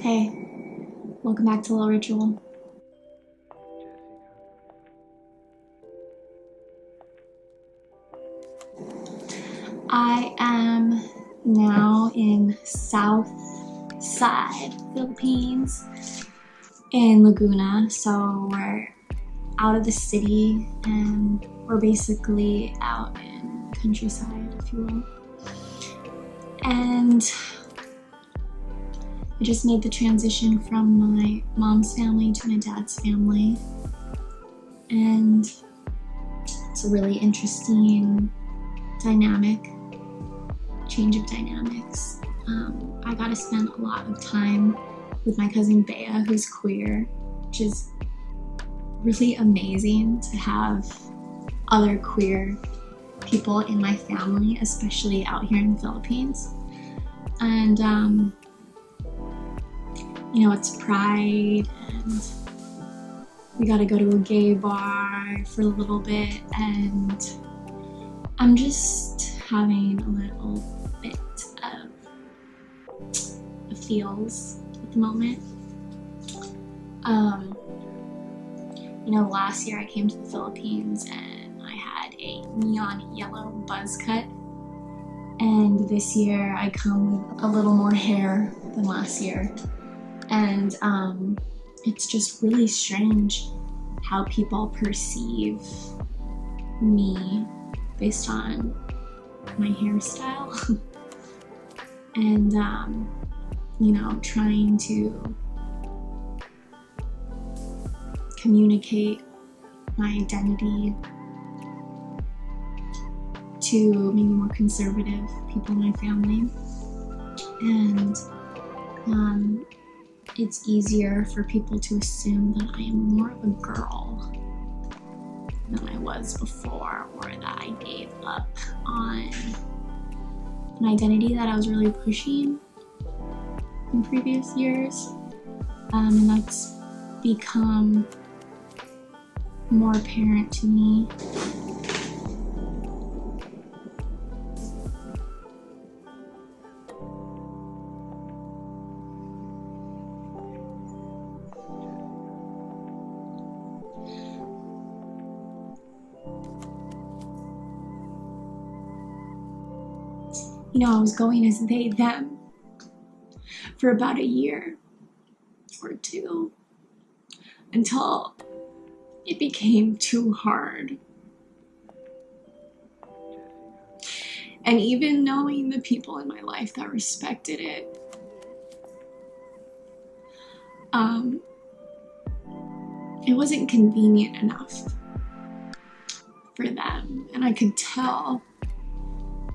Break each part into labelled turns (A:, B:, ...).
A: Hey, welcome back to Little Ritual. I am now in South Side, Philippines, in Laguna. So we're out of the city and we're basically out in countryside, if you will. And I just made the transition from my mom's family to my dad's family, and it's a really interesting change of dynamics. I got to spend a lot of time with my cousin Bea, who's queer, which is really amazing to have other queer people in my family, especially out here in the Philippines. And it's Pride, and we got to go to a gay bar for a little bit, and I'm just having a little bit of feels at the moment. Last year I came to the Philippines and I had a neon yellow buzz cut, and this year I come with a little more hair than last year. And it's just really strange how people perceive me based on my hairstyle. And trying to communicate my identity to maybe more conservative people in my family. And it's easier for people to assume that I am more of a girl than I was before, or that I gave up on an identity that I was really pushing in previous years. And that's become more apparent to me. I was going as they, them for about a year or two until it became too hard. And even knowing the people in my life that respected it, it wasn't convenient enough for them. And I could tell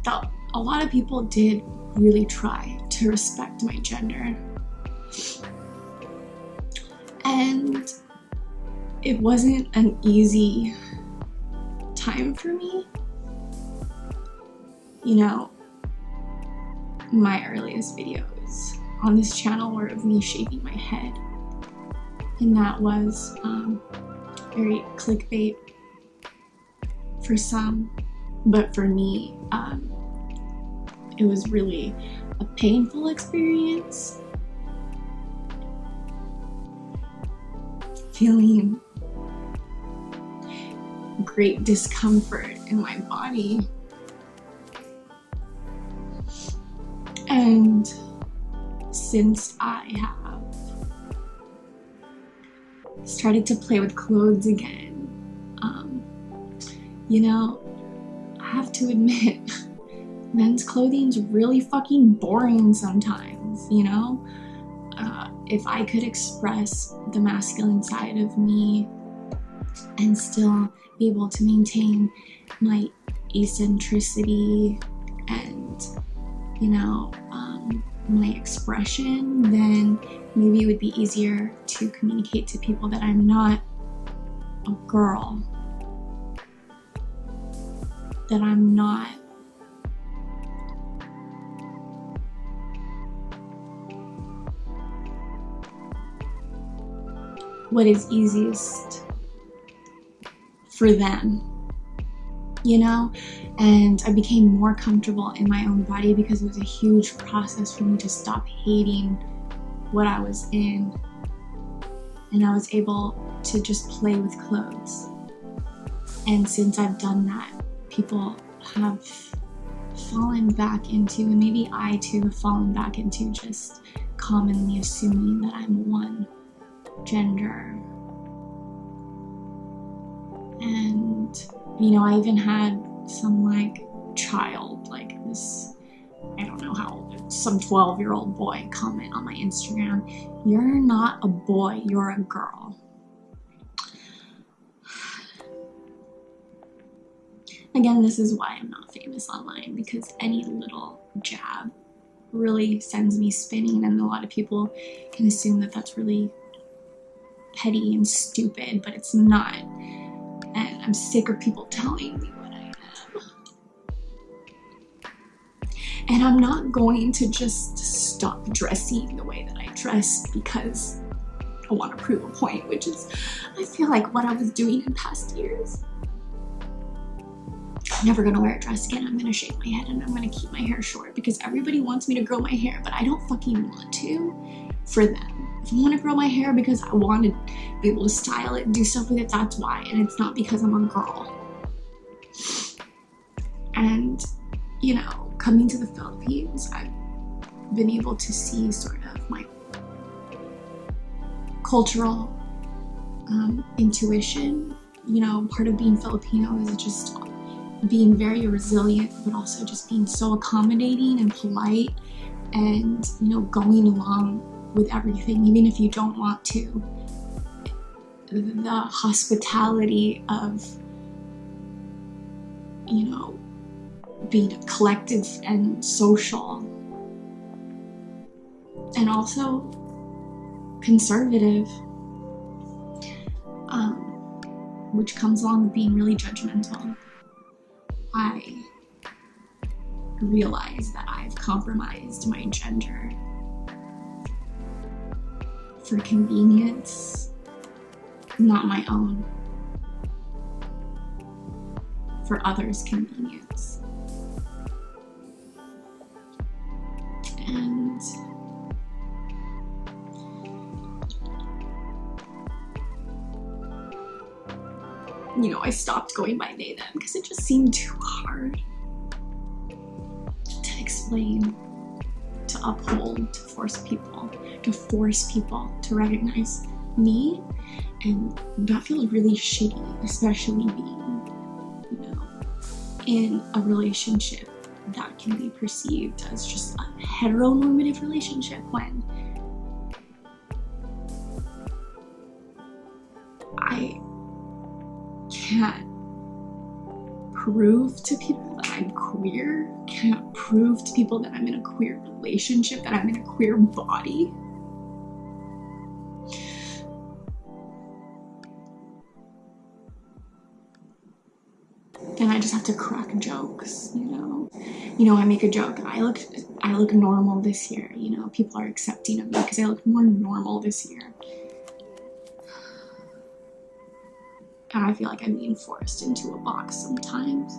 A: that a lot of people did really try to respect my gender. And it wasn't an easy time for me. My earliest videos on this channel were of me shaking my head. And that was very clickbait for some, but for me, it was really a painful experience. Feeling great discomfort in my body. And since I have started to play with clothes again, I have to admit, men's clothing's really fucking boring sometimes, If I could express the masculine side of me and still be able to maintain my eccentricity and, my expression, then maybe it would be easier to communicate to people that I'm not a girl, that I'm not what is easiest for them, and I became more comfortable in my own body because it was a huge process for me to stop hating what I was in, and I was able to just play with clothes. And since I've done that, people have fallen back into, and maybe I too have fallen back into, just commonly assuming that I'm one gender. And, you know, I even had some like child, like this, I don't know how old, some 12-year-old boy comment on my Instagram, "You're not a boy, you're a girl." Again, this is why I'm not famous online, because any little jab really sends me spinning, and a lot of people can assume that that's really petty and stupid, but it's not. And I'm sick of people telling me what I am. And I'm not going to just stop dressing the way that I dress because I want to prove a point, which is, I feel like, what I was doing in past years. I'm never gonna wear a dress again. I'm gonna shave my head and I'm gonna keep my hair short because everybody wants me to grow my hair, but I don't fucking want to for them. If I want to grow my hair because I want to be able to style it and do stuff with it, that's why. And it's not because I'm a girl. And, you know, coming to the Philippines, I've been able to see sort of my cultural intuition. You know, part of being Filipino is just being very resilient, but also just being so accommodating and polite and, you know, going along with everything, even if you don't want to. The hospitality of, you know, being collective and social, and also conservative, which comes along with being really judgmental. I realize that I've compromised my gender for convenience, not my own, for others' convenience. And you know, I stopped going by they, them because it just seemed too hard to explain, to uphold, to force people to recognize me. And that feels really shitty, especially being, you know, in a relationship that can be perceived as just a heteronormative relationship, when I can't prove to people that I'm queer, can't prove to people that I'm in a queer relationship, that I'm in a queer body. And I just have to crack jokes, you know. You know, I make a joke, I look normal this year, you know, people are accepting of me because I look more normal this year. And I feel like I'm being forced into a box sometimes.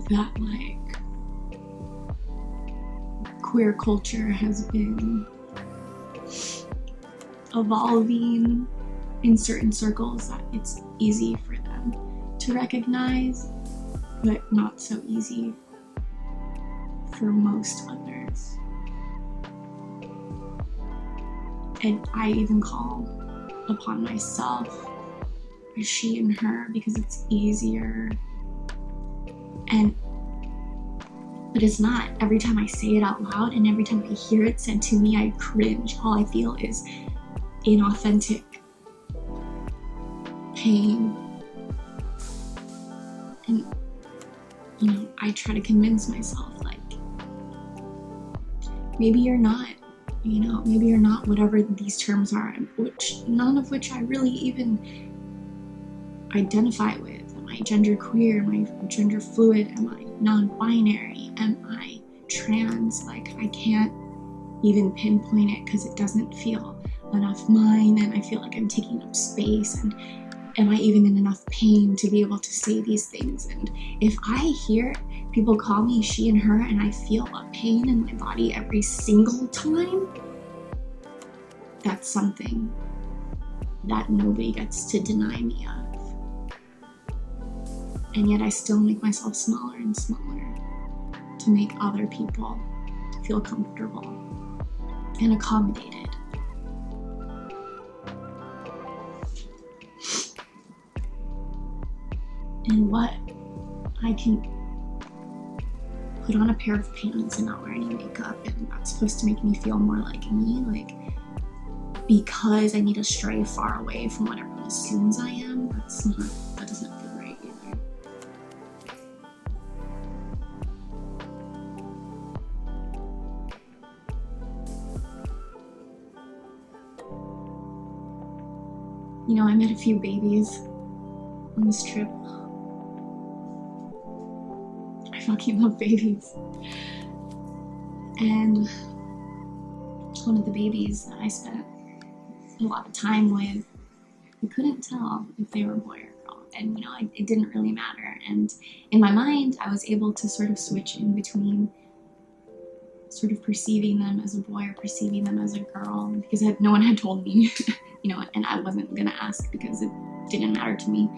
A: That, like, queer culture has been evolving in certain circles, that it's easy for them to recognize, but not so easy for most others. And I even call upon myself as she and her because it's easier. But it's not. Every time I say it out loud and every time I hear it said to me, I cringe. All I feel is inauthentic pain. And, you know, I try to convince myself, like, maybe you're not. You know, maybe you're not whatever these terms are, which none of which I really even identify with. Am I gender queer? Am I gender fluid? Am I non-binary? Am I trans? Like, I can't even pinpoint it because it doesn't feel enough mine, and I feel like I'm taking up space, and am I even in enough pain to be able to say these things? And if I hear people call me she and her and I feel a pain in my body every single time, that's something that nobody gets to deny me of. And yet I still make myself smaller and smaller to make other people feel comfortable and accommodated. And what I can put on a pair of pants and not wear any makeup, and that's supposed to make me feel more like me, like because I need to stray far away from what everyone assumes I am, that doesn't feel right either. You know, I met a few babies on this trip. I fucking love babies. And one of the babies that I spent a lot of time with, you couldn't tell if they were a boy or girl. And you know, it didn't really matter. And in my mind, I was able to sort of switch in between sort of perceiving them as a boy or perceiving them as a girl, because no one had told me, you know, and I wasn't gonna ask because it didn't matter to me.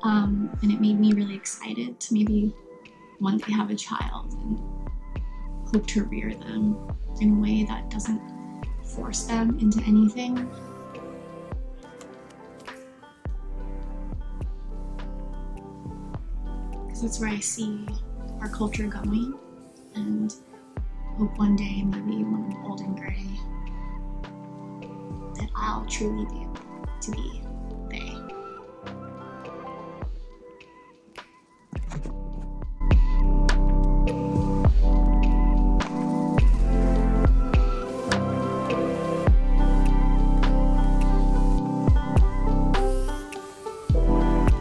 A: And it made me really excited to maybe one day have a child and hope to rear them in a way that doesn't force them into anything. Because that's where I see our culture going, and hope one day, maybe when I'm old and gray, that I'll truly be able to be